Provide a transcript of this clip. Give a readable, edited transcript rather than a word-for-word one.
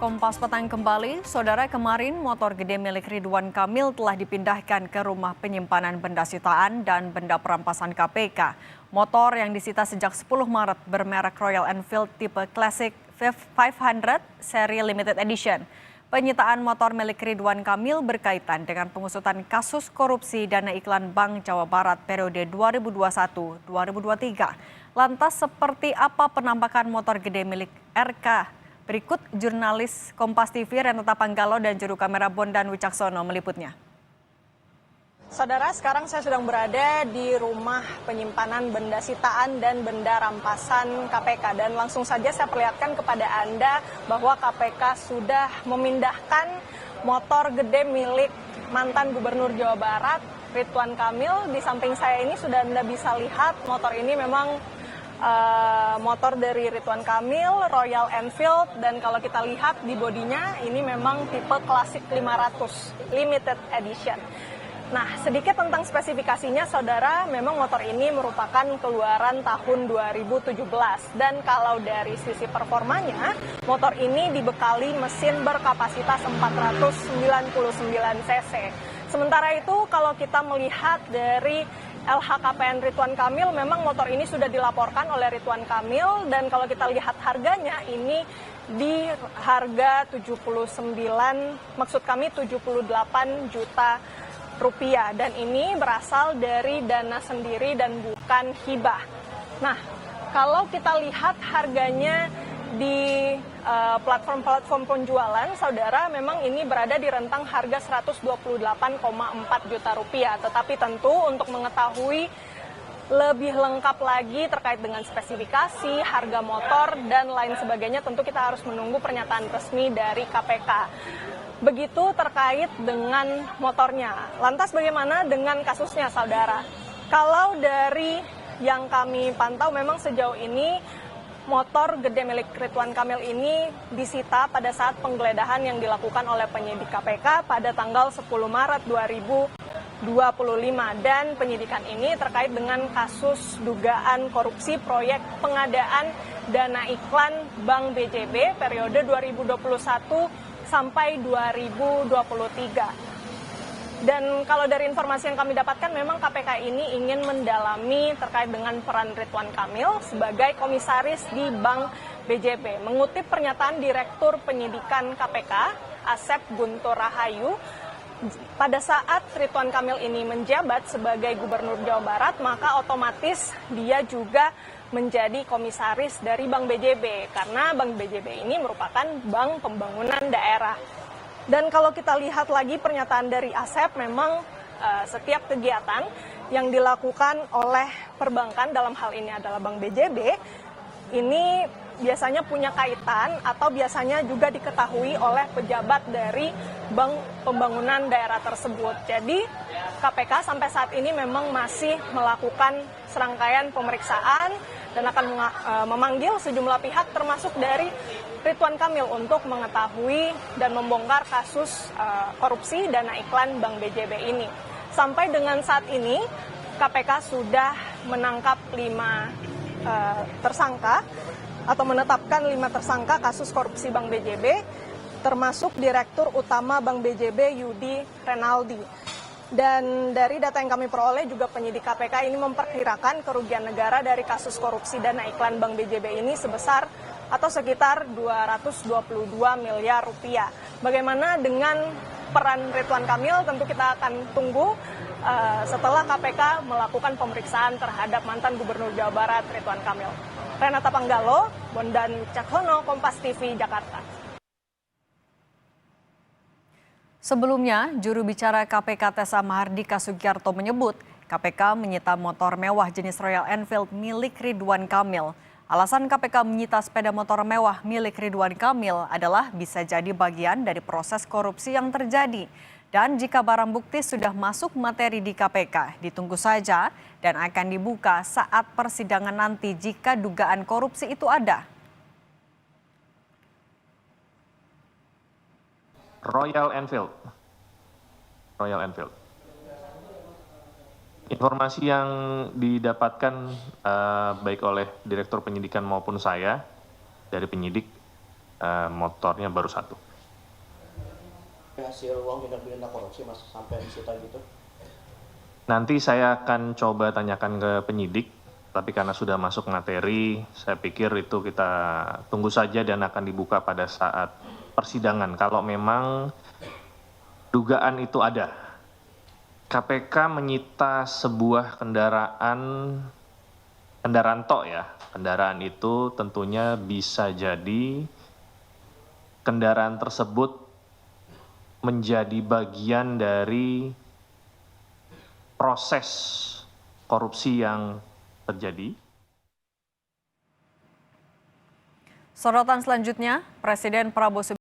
Kompas Petang kembali, saudara kemarin motor gede milik Ridwan Kamil telah dipindahkan ke rumah penyimpanan benda sitaan dan benda perampasan KPK. Motor yang disita sejak 10 Maret bermerek Royal Enfield tipe Classic 500 seri limited edition. Penyitaan motor milik Ridwan Kamil berkaitan dengan pengusutan kasus korupsi dana iklan Bank Jawa Barat periode 2021-2023. Lantas seperti apa penampakan motor gede milik RK? Berikut jurnalis Kompas TV Renata Panggalo dan juru kamera Bondan Wicaksono meliputnya. Saudara, sekarang saya sedang berada di rumah penyimpanan benda sitaan dan benda rampasan KPK. Dan langsung saja saya perlihatkan kepada Anda bahwa KPK sudah memindahkan motor gede milik mantan Gubernur Jawa Barat, Ridwan Kamil. Di samping saya ini sudah Anda bisa lihat motor ini memang motor dari Ridwan Kamil, Royal Enfield, dan kalau kita lihat di bodinya ini memang tipe Classic 500 limited edition. Nah, sedikit tentang spesifikasinya, saudara, memang motor ini merupakan keluaran tahun 2017. Dan kalau dari sisi performanya, motor ini dibekali mesin berkapasitas 499 cc. Sementara itu, kalau kita melihat dari LHKPN Ridwan Kamil, memang motor ini sudah dilaporkan oleh Ridwan Kamil, dan kalau kita lihat harganya ini di harga 78 juta rupiah, dan ini berasal dari dana sendiri dan bukan hibah. Nah, kalau kita lihat harganya di platform-platform penjualan, saudara, memang ini berada di rentang harga 128,4 juta rupiah. Tetapi tentu untuk mengetahui lebih lengkap lagi terkait dengan spesifikasi, harga motor, dan lain sebagainya, tentu kita harus menunggu pernyataan resmi dari KPK. Begitu terkait dengan motornya. Lantas bagaimana dengan kasusnya, saudara? Kalau dari yang kami pantau, memang sejauh ini motor gede milik Ridwan Kamil ini disita pada saat penggeledahan yang dilakukan oleh penyidik KPK pada tanggal 10 Maret 2025. Dan penyidikan ini terkait dengan kasus dugaan korupsi proyek pengadaan dana iklan Bank BJB periode 2021 sampai 2023. Dan kalau dari informasi yang kami dapatkan, memang KPK ini ingin mendalami terkait dengan peran Ridwan Kamil sebagai komisaris di Bank BJB. Mengutip pernyataan Direktur Penyidikan KPK, Asep Guntur Rahayu, pada saat Ridwan Kamil ini menjabat sebagai Gubernur Jawa Barat, maka otomatis dia juga menjadi komisaris dari Bank BJB, karena Bank BJB ini merupakan bank pembangunan daerah. Dan kalau kita lihat lagi pernyataan dari Asep, memang setiap kegiatan yang dilakukan oleh perbankan, dalam hal ini adalah Bank BJB, ini biasanya punya kaitan atau biasanya juga diketahui oleh pejabat dari Bank Pembangunan Daerah tersebut. Jadi KPK sampai saat ini memang masih melakukan serangkaian pemeriksaan dan akan memanggil sejumlah pihak termasuk dari Ridwan Kamil untuk mengetahui dan membongkar kasus korupsi dana iklan Bank BJB ini. Sampai dengan saat ini KPK sudah menangkap 5 tersangka atau menetapkan 5 tersangka kasus korupsi Bank BJB, termasuk Direktur Utama Bank BJB Yudi Renaldi. Dan dari data yang kami peroleh juga penyidik KPK ini memperkirakan kerugian negara dari kasus korupsi dana iklan Bank BJB ini sebesar atau sekitar 222 miliar rupiah. Bagaimana dengan peran Ridwan Kamil? Tentu kita akan tunggu setelah KPK melakukan pemeriksaan terhadap mantan Gubernur Jawa Barat Ridwan Kamil. Renata Panggalo, Bondan Wicaksono, Kompas TV, Jakarta. Sebelumnya, juru bicara KPK Tessa Mahardika Sugiarto menyebut KPK menyita motor mewah jenis Royal Enfield milik Ridwan Kamil. Alasan KPK menyita sepeda motor mewah milik Ridwan Kamil adalah bisa jadi bagian dari proses korupsi yang terjadi. Dan jika barang bukti sudah masuk materi di KPK, ditunggu saja dan akan dibuka saat persidangan nanti jika dugaan korupsi itu ada. Royal Enfield. Informasi yang didapatkan baik oleh Direktur Penyidikan maupun saya dari penyidik, motornya baru 1. Hasil uang tindak pidana korupsi Mas sampai disita gitu? Nanti saya akan coba tanyakan ke penyidik, tapi karena sudah masuk materi, saya pikir itu kita tunggu saja dan akan dibuka pada saat persidangan. Kalau memang dugaan itu ada. KPK menyita sebuah kendaraan tok ya. Kendaraan itu tentunya bisa jadi kendaraan tersebut menjadi bagian dari proses korupsi yang terjadi. Sorotan selanjutnya, Presiden Prabowo Subianto